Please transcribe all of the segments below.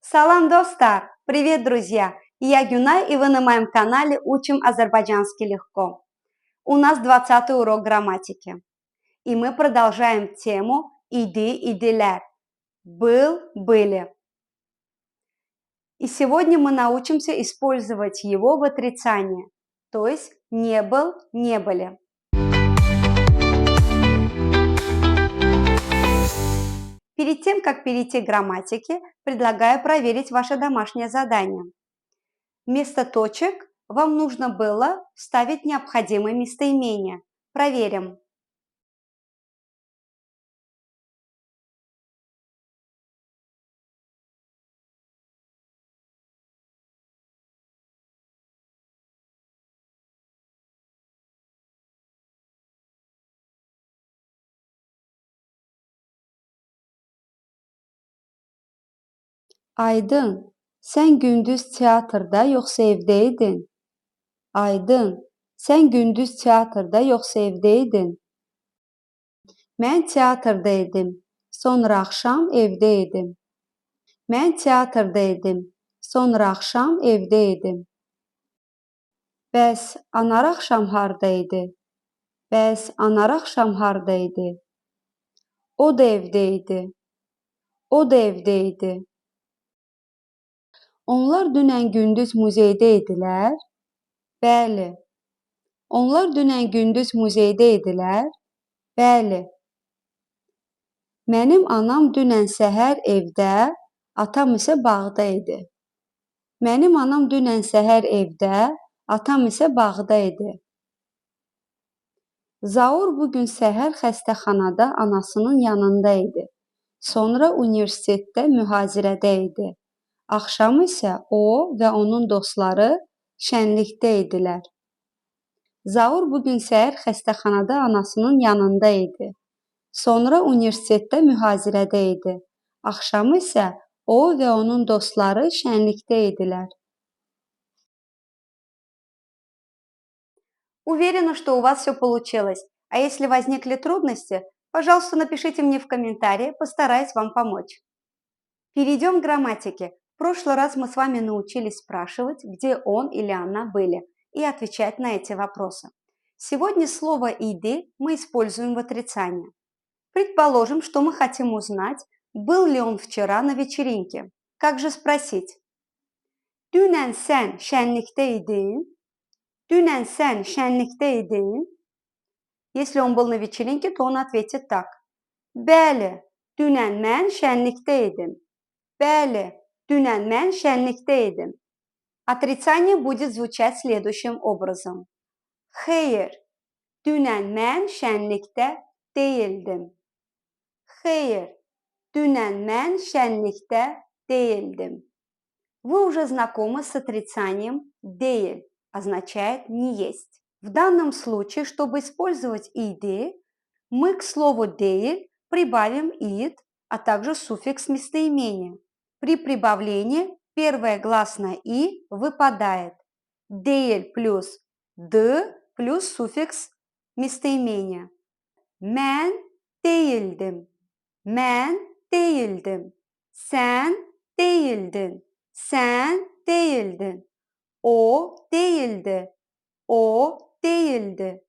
Салам, достар! Привет, друзья! Я Гюнай, и вы на моем канале «Учим азербайджанский легко». У нас 20-й урок грамматики. И мы продолжаем тему «иди, идилер». Был, были. И сегодня мы научимся использовать его в отрицании, то есть не был, не были. Перед тем, как перейти к грамматике, предлагаю проверить ваше домашнее задание. Вместо точек вам нужно было вставить необходимые местоимения. Проверим. Aydın, sən gündüz teatrda yoxsa evdəydin? Aydın, sən gündüz teatrda yoxsa evdəydin? Mən teatrda idim. Sonra axşam evdə idim. Mən teatrda idim. Sonra axşam evdə idim. Bəs anar axşam harda idi? Bəs anar axşam harda idi? O da evdə idi. O da evdə idi. Onlar dünən gündüz muzeydə idilər? Bəli. Onlar dünən gündüz muzeydə idilər? Bəli. Mənim anam dünən səhər evdə, atam isə bağda idi. Mənim anam dünən səhər evdə, atam isə bağda idi. Zaur bugün səhər xəstəxanada anasının yanında idi. Sonra universitetdə mühazirədə idi. Axşam isə o və onun dostları şənlikdə idilər. Zaur bugün səhər xəstəxanada anasının yanında idi. Sonra universitetdə mühazirədə idi. Axşam isə o və onun dostları şənlikdə idilər. Уверена, что у вас все получилось. А если возникли трудности, пожалуйста, напишите мне в комментарии, постараюсь вам помочь. Перейдем к грамматике. В прошлый раз мы с вами научились спрашивать, где он или она были, и отвечать на эти вопросы. Сегодня слово «иди» мы используем в отрицании. Предположим, что мы хотим узнать, был ли он вчера на вечеринке. Как же спросить? Dünən sən şənlikdə idin? Dünən sən şənlikdə idin? Если он был на вечеринке, то он ответит так. Bəli, dünən mən şənlikdə idim. Bəli, dünən mən şənlikdə idim. Отрицание будет звучать следующим образом. Xeyr, dünən mən şənlikdə değildim. Xeyr, dünən mən şənlikdə değildim. Вы уже знакомы с отрицанием «değil», означает «не есть». В данном случае, чтобы использовать «иди», мы к слову «değil» прибавим «id», а также суффикс местоимения. При прибавлении первая гласная «и» выпадает. «Değil» плюс «д» плюс суффикс местоимения. Mən değildim. Mən değildim. Sen değildin. Sen değildin. O değildi. O değildi.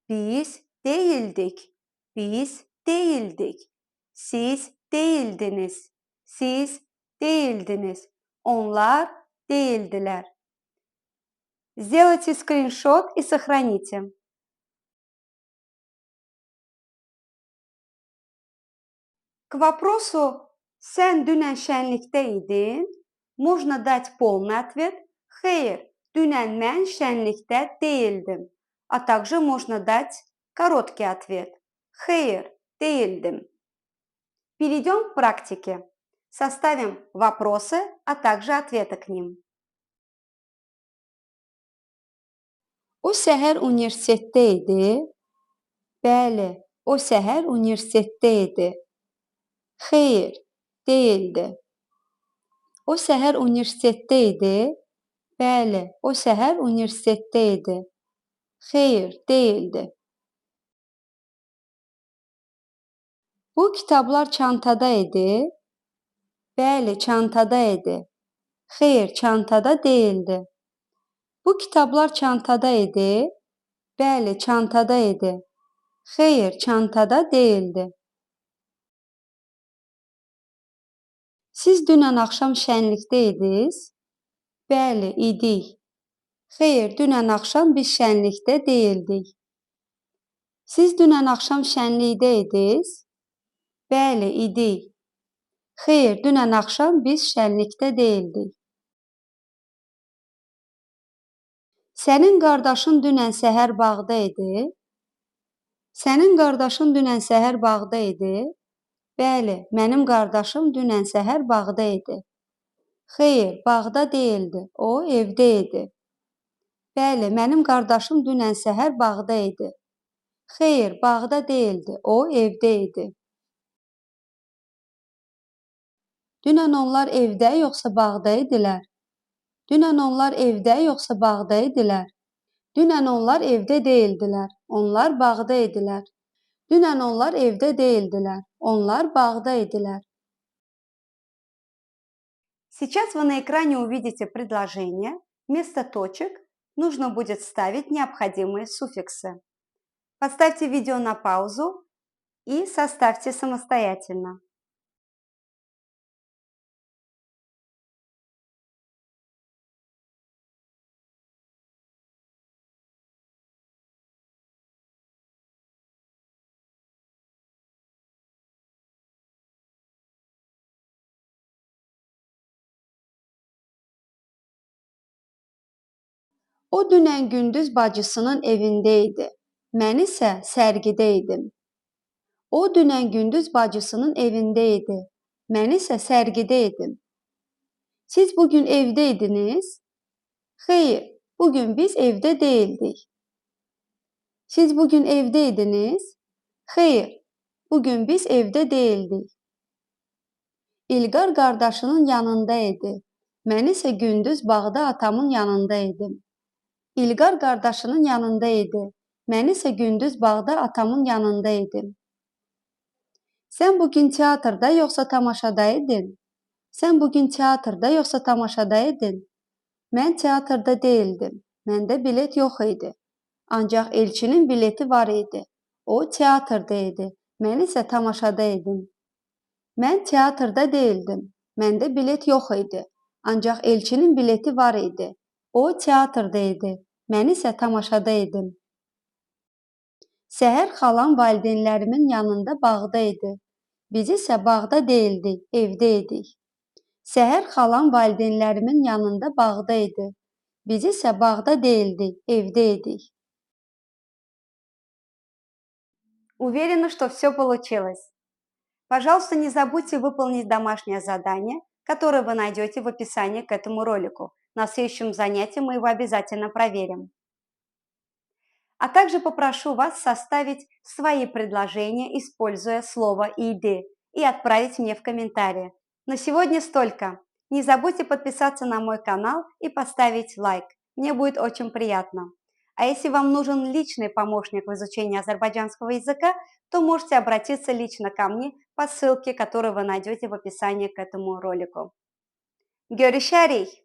Biz değildik. Biz değildik. Siz değildiniz. Siz değildiniz. Onlar değildiler. Сделайте скриншот и сохраните. К вопросу «Sen dünən şənlikdə idin?» можно дать полный ответ «Xeyr, dünən mən şənlikdə değildim». А также можно дать короткий ответ «Xeyr, değildim». Перейдем к практике. Составим вопросы, а также ответы к ним. O səhər universitetdə idi? Bəli, o səhər universitetdə idi. Xeyr, değildi. O səhər universitetdə idi? Bəli, o səhər universitetdə idi. Xeyr, değildi. Bu kitablar çantada idi? Bəli, çantada idi. Xeyr, çantada değildi. Bu kitablar çantada idi. Bəli, çantada idi. Xeyr, çantada değildi. Siz dünən axşam şənlikdə idiniz? Bəli, idik. Xeyr, dünən axşam biz şənlikdə değildik. Siz dünən axşam şənlikdə idiniz? Bəli, idik. Xeyr, dünən axşam biz şənlikdə değildik. Sənin qardaşın dünən səhər bağda idi? Sənin qardaşın dünən səhər bağda idi? Bəli, mənim qardaşım dünən səhər bağda idi. Xeyr, bağda değildi. O evdə idi. Bəli, mənim qardaşım dünən səhər bağda idi. Xeyr, bağda değildi. O evdə idi. Dünən onlar evdə yoxsa bağda idilər? Dünən onlar evdə yoxsa bağda idilər? Dünən onlar evdə değildilər. Onlar bağda idilər. Dünən onlar evdə değildilər. Onlar bağda idilər. Сейчас вы на экране увидите предложение. Вместо точек нужно будет ставить необходимые суффиксы. Поставьте видео на паузу и составьте самостоятельно. O dünən gündüz bacısının evində idi. Mən isə sərgidə idim. O dünən gündüz bacısının evində idi. Mən isə sərgidə idim. Siz bugün evdə idiniz? Xeyr, bugün biz evdə değildik. Siz bugün evdə idiniz? Xeyr, bugün biz evdə değildik. İlqar qardaşının yanında idi. Mən isə gündüz bağda atamın yanında idim. İlqar qardaşının yanında idi. Mən isə gündüz bağda atamın yanında idim. Sən bugün teatrda yoxsa tamaşada idin? Sən bugün teatrda yoxsa tamaşada idin? Mən teatrda değildim. Məndə bilet yox idi. Ancaq Elçinin bileti var idi. O teatrda idi. Mən isə tamaşada idim. Mən teatrda değildim. Məndə bilet yox idi. Ancaq Elçinin bileti var idi. O teatrda idi. Mən isə tamaşada idim. Səhər xalam valideynlərimin yanında bağda idi. Biz isə bağda değildik, evdə idik. Səhər xalam valideynlərimin yanında bağda idi. Biz isə bağda değildik, evdə idik. Уверена, что все получилось. Пожалуйста, не забудьте выполнить домашнее задание, которое вы найдете в описании к этому ролику. На следующем занятии мы его обязательно проверим. А также попрошу вас составить свои предложения, используя слово «иды», и отправить мне в комментарии. На сегодня столько. Не забудьте подписаться на мой канал и поставить лайк. Мне будет очень приятно. А если вам нужен личный помощник в изучении азербайджанского языка, то можете обратиться лично ко мне по ссылке, которую вы найдете в описании к этому ролику. Görüşürüz.